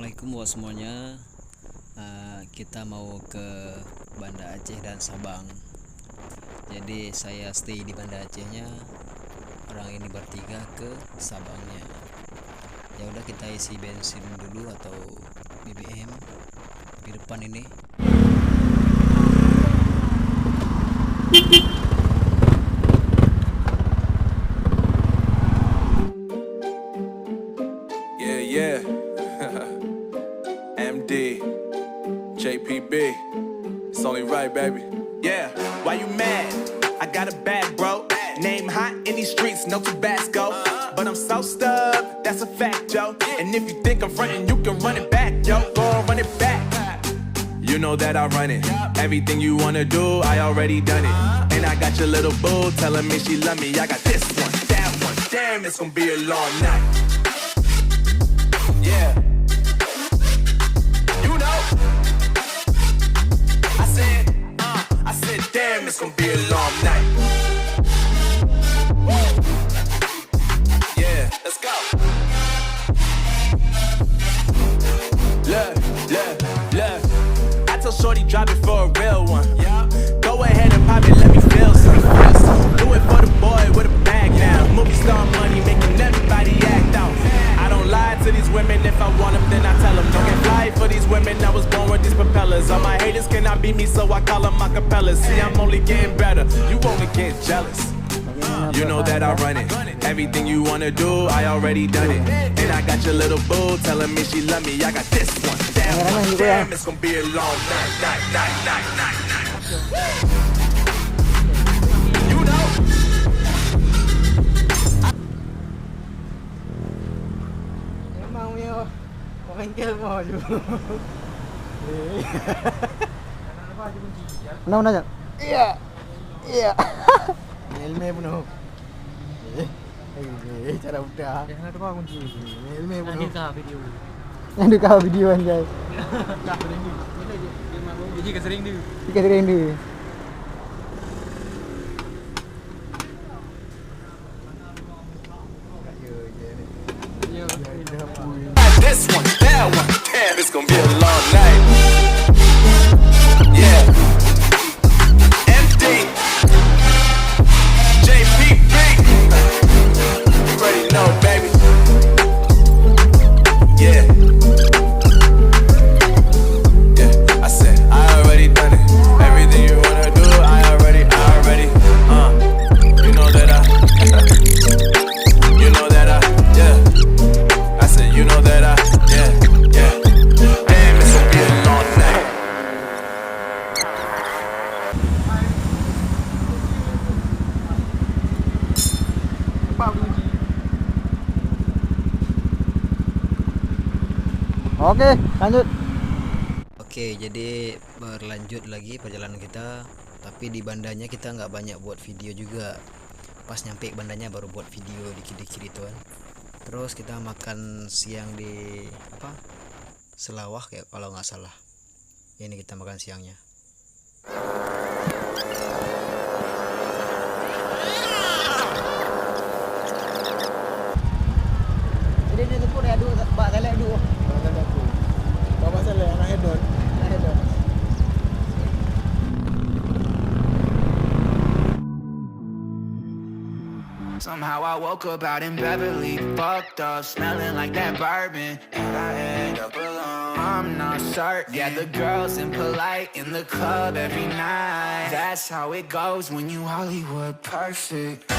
Assalamualaikum buat semuanya. Kita mau ke Banda Aceh dan Sabang. Jadi saya stay di Banda Acehnya, orang ini bertiga ke Sabangnya. Ya udah, kita isi bensin dulu atau BBM di depan ini. Yeah. MD, JPB, it's only right, baby. Yeah, why you mad? I got a bad bro. Name hot in these streets, no Tabasco. But I'm so stuck, that's a fact, yo. And if you think I'm frontin', you can run it back, yo. Go on, run it back. You know that I run it. Everything you wanna do, I already done it. And I got your little boo telling me she love me. I got this one, that one. Damn, it's gonna be a long night. Yeah. You know. I said, damn, it's gonna be a long night. Yeah, let's go. Look. I told Shorty drop it for a real one. Yeah. Go ahead and pop it, let me feel some. Do it for the boy with a bag now. Movie star money making everybody act out. I don't lie to these women, if I want them, then I tell them. Don't get fly for these women, I was born with these propellers. All my haters cannot beat me, so I call them acapellas. See, I'm only getting better, you only get jealous. You know that I run it. Everything you wanna do, I already done it. And I got your little boo telling me she love me. I got this one, that one. Damn, it's gonna be a long night. You know. Emang punya bengkel mau ju. Mana aja? Iya. Helme penuh. Cara udah. Jangan ada kunci. Helme penuh. Yang di video anjay. Dah sering ni. Ini kesering ni. Kesering ni. This one, that one. Damn, it's gonna be a long night. Yeah. MD, JPB. You already know, baby. Yeah. I said I already done it. Everything you wanna do, I already. You know that You know that yeah. I said, you know that yeah. Damn, it's gonna be a long night. Oke, lanjut. Oke, jadi berlanjut lagi perjalanan kita. Tapi di bandanya kita nggak banyak buat video juga. Pas nyampe bandanya baru buat video dikit-dikit itu kan. Terus kita makan siang di Selawah kayak kalau nggak salah. Ini kita makan siangnya. Jadi dia tu pun ada bak kali ada. Bapak salah anak hedon. Somehow I woke up out in Beverly, fucked up, smelling like that bourbon, and I end up alone. I'm not certain. Yeah, the girls impolite in the club every night. That's how it goes when you Hollywood perfect.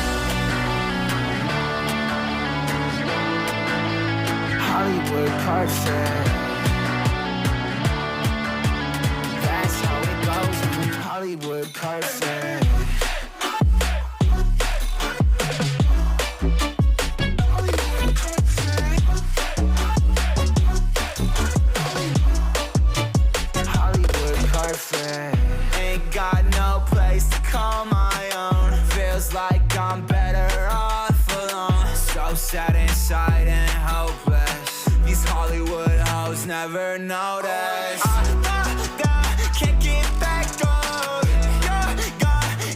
Hollywood perfect. That's how it goes when you Hollywood perfect. Ain't got no place to call my own. Feels like I'm better off alone. So sad inside and hopeless. These Hollywood hoes never notice. Can't get back on.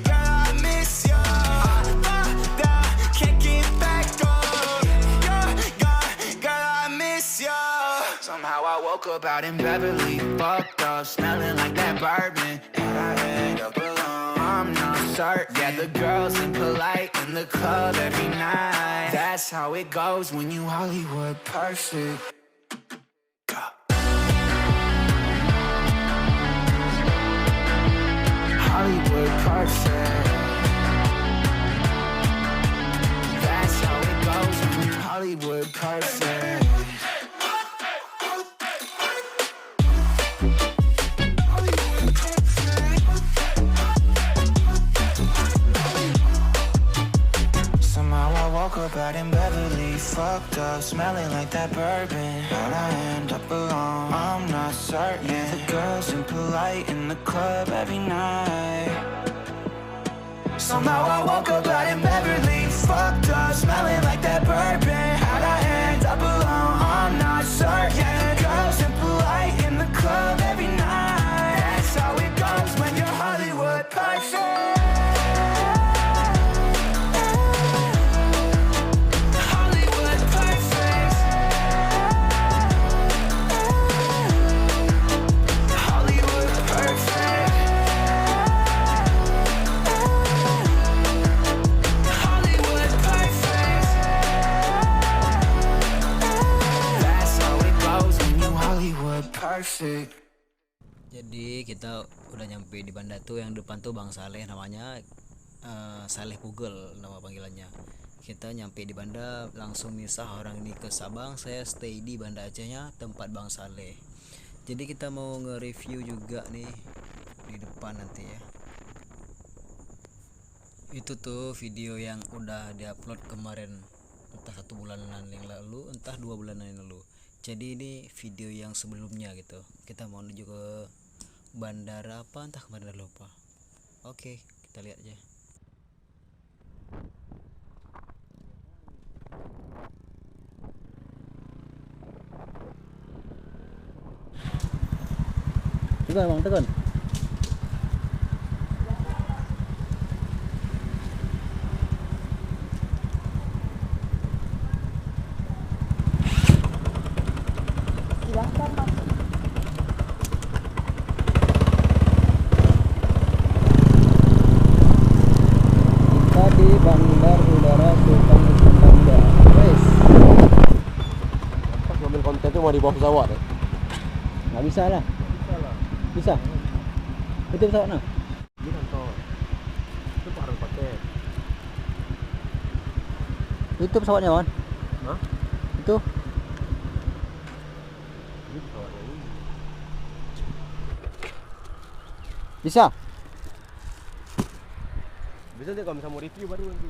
Girl, I miss you. Can't get back on. Girl, I miss you. Somehow I woke up out in Beverly, fucked up, smelling like that bourbon. But I end up alone, I'm not certain. Yeah, the girls impolite in the club every night. That's how it goes when you Hollywood perfect. Hollywood perfect. That's how it goes when you Hollywood perfect. Somehow I woke up out in Beverly, fucked up, smelling like that bourbon. How'd I end up alone? I'm not certain. Yeah, the girls impolite in the club every night. Somehow I woke up out in Beverly, fucked up, smelling like that bourbon. How'd I end up alone? I'm not certain. Yeah, the girls impolite in the club every night. That's how it goes when you're Hollywood perfect. Perfect. Jadi kita udah nyampe di Banda tuh, yang depan tuh Bang Saleh namanya, Saleh Pugel nama panggilannya. Kita nyampe di Banda langsung misah, orang ini ke Sabang, saya stay di Banda Acehnya tempat Bang Saleh. Jadi kita mau nge-review juga nih di depan nanti ya. Itu tuh video yang udah diupload kemarin, entah 1 bulanan yang lalu, entah 2 bulanan yang lalu. Jadi ini video yang sebelumnya gitu. Kita mau menuju ke bandara apa, entah kemana lupa. Oke, kita lihat aja. Tekan bang, tekan. Bandar Udara Sultan Banda. Wes. Pas ngambil konten tuh mau dibawa pesawat ya? Nggak bisa lah. Bisa. Itu pesawat nah. Di kantor. Itu harus pakai. Itu pesawatnya Wan. Hah? Itu. Ini pesawatnya ini. Bisa. Bisa deh kalau misalnya mau review baru nanti.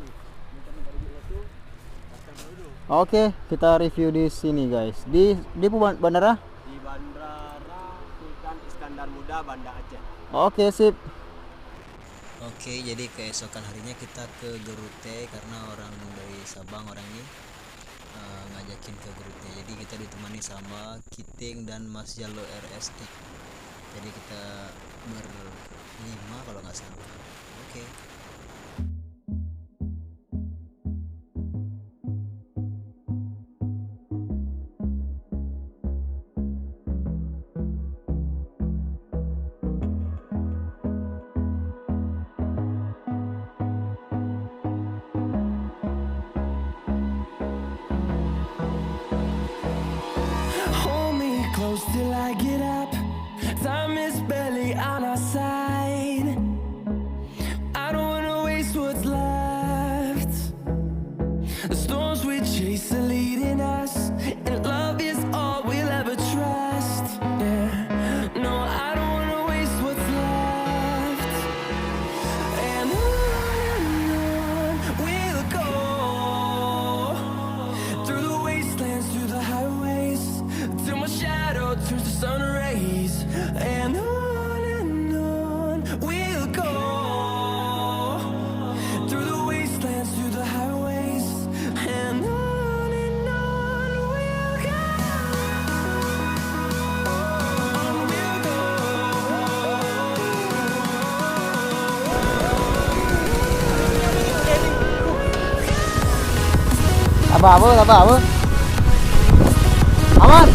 Oke, kita review di sini guys. Di bandara? Di Bandara Sultan Iskandar Muda, Banda Aceh. Oke, sip. Oke, jadi keesokan harinya kita ke Gerute karena orang dari Sabang orang ini ngajakin ke Gerute. Jadi kita ditemani sama Kiting dan Mas Jalo RST. Jadi kita berlima kalau nggak salah. Oke. Close till I get up. Time is barely on our side. I don't wanna waste what's left. The storms we chase are leading us, and love is all we'll ever trust. Yeah, no, I don't wanna waste what's left. And on we'll go, through the wastelands, through the highways, till my shadow turns to sun rays. And on we'll go, through the wastelands, through the highways. And on we'll go, on we'll go. Apa? Aman.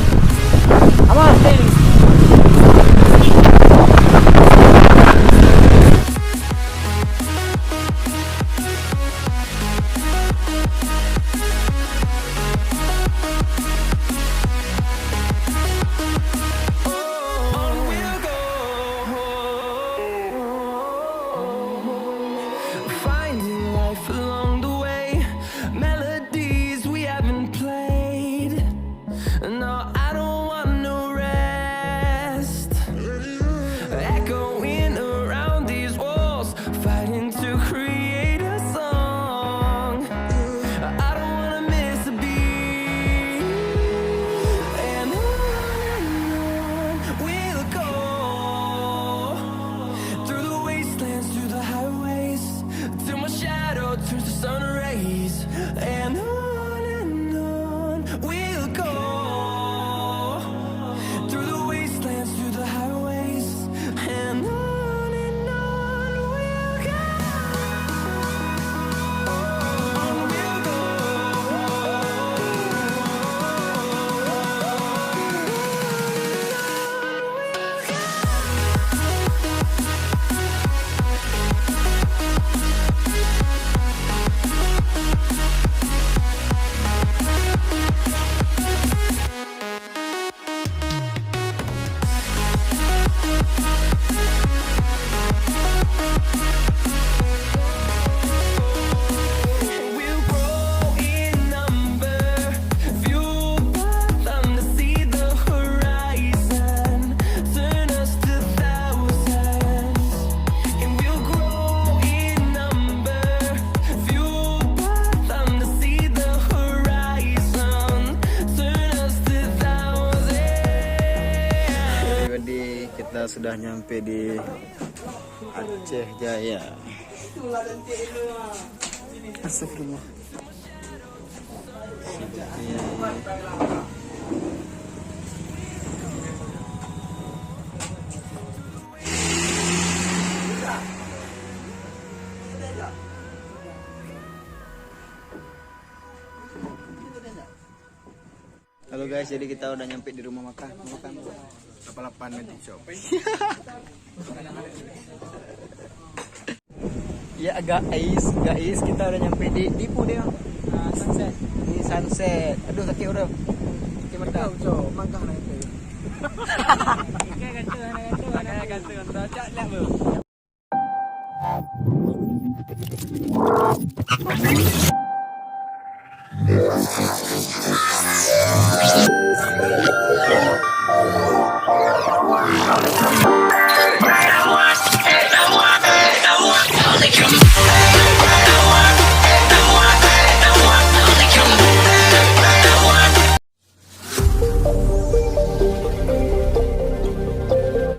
Finding life along the way, melodies we haven't played. No, I don't want no rest. Echoing around these walls, fighting to create a song. I don't wanna miss a beat. And on we'll go, through the wastelands, through the highways, till my shadow turns to sun rays. And on we'll go, through the wastelands, through the highways. And on we'll go. On we'll go. We'll grow in number, fueled by them to see the horizon, turn us to thousands. And we'll grow in number, fueled by them to see the horizon, turn us to thousands. Jadi kita sudah nyampe di Aceh Jaya. Astagfirullah. Halo guys, jadi kita udah nyampe di rumah makan. Mau makan bu? 88 Magic Shop. Ya guys, kita udah nyampe di Dipu dia. Sunset. Di Sunset. Aduh sakit udah. Sakit mata. Mangkah na itu. Kayak gantung. Cak lihat bu.